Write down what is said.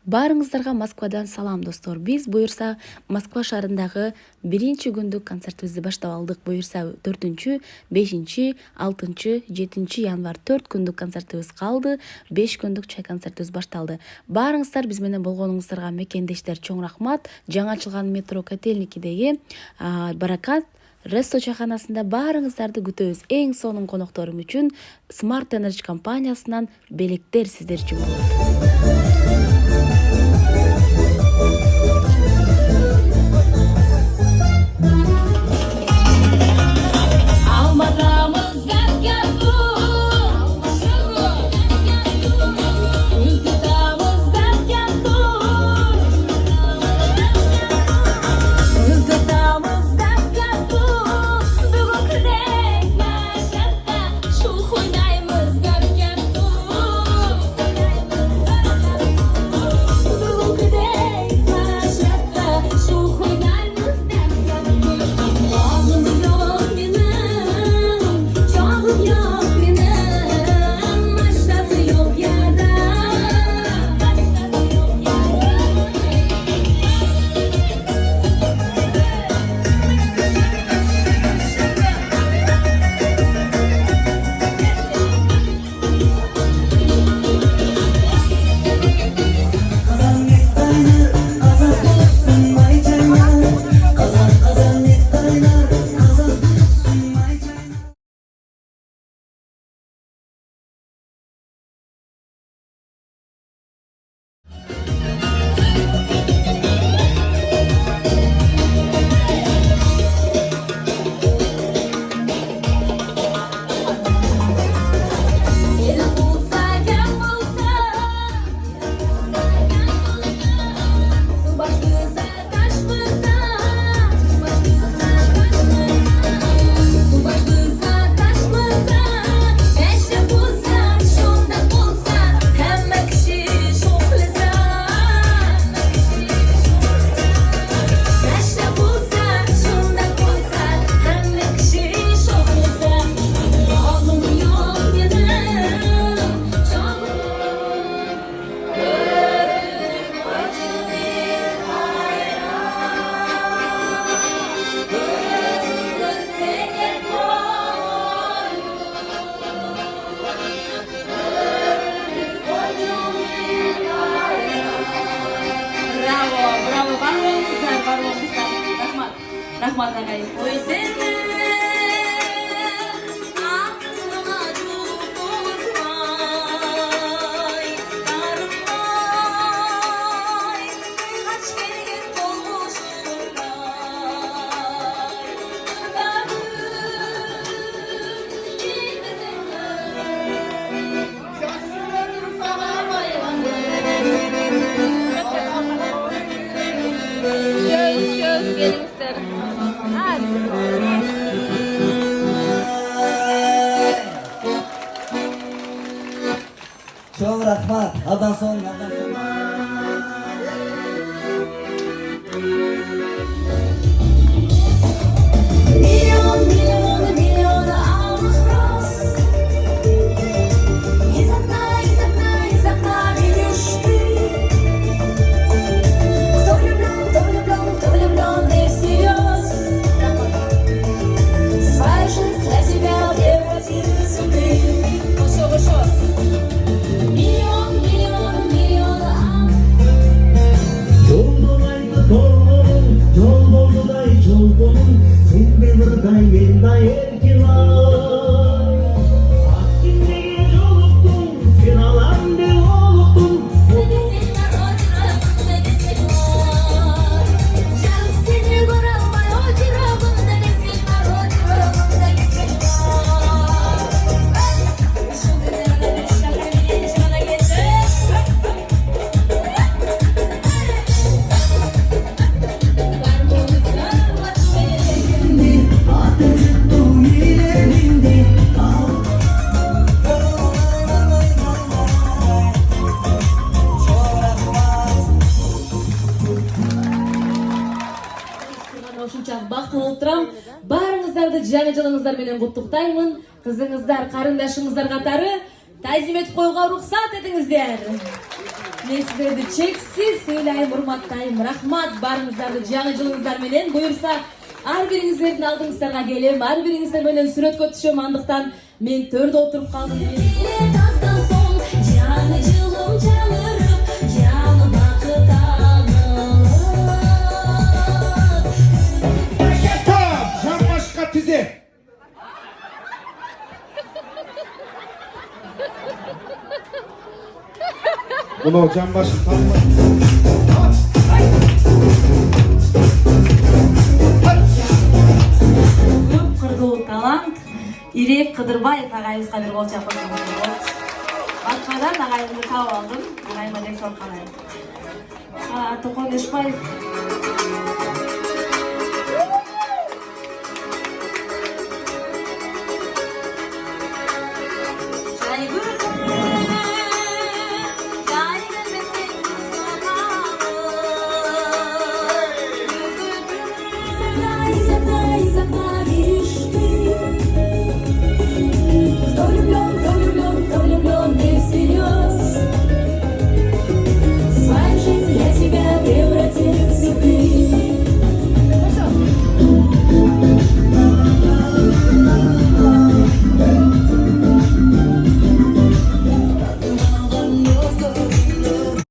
Баарыңыздарга Москвадан салам достор. Биз буюрса Москва шаарындагы биринчи күндүк концертибизди баштап алдык. Буюрса 4-чү, 5-чи, 6-чы, 7-чи январь 4 күндүк концертибиз калды. 5 күндүк чай концертибиз башталды. Баарыңыздар биз менен болгонуңуздарга мекендештер чоң рахмат. Жаңы ачылган метро Котельникидеги Баракат Ресто чайханасында баарыңыздарды күтөбүз. Эң сонун конокторум үчүн Smart Energy компаниясынан белектер сиздер үчүн болот. Rahmat agayım. Söz gelin isterim. Hadi. Çok rahmat. Adan son. Milyon almış roz. Из окна не düştü. Кто влюблен и всерьез. Своя жизнь для тебя превратилась в дым. Миллион Yol doldu day çolgonun, sen de burday ben day erkin ay. Vaktinde yoluktun, sen alan de oluktun. Seni göremay o ciravımda desin var, o ciravımda desin var. Şu günlerde düşlerim içime geçer. Ушунчалык бактылуу болуп турам. Баарыңыздарды жаңы жылыңыздар менен куттуктаймын. Кызыңыздар, карындашыңыздар катары тазим этип коюуга уруксат этиңиздер. Мен сіздерді чексіз сыйлайм, урматтайм. Рахмат барыңыздарды жаңы жылыңыздар менен. Буюрса, ар бириңиздердин алдыңыздарга келем, ар бириңиздер менен сүрөткө түшөм. Андыктан мен төрдө отуруп калдым. Azdan son canı cılım çalırıp canı bakıt alır. Tamam, can başka tizi. Bunu can başı kalma. Көп кыргыл талант Ирек Кыдырбаев агайыбызга бир кол чапкырсаңыз болот. Баскадан агайымды таап алдым. Агайыма дек соркалайм. Токон Эшбаев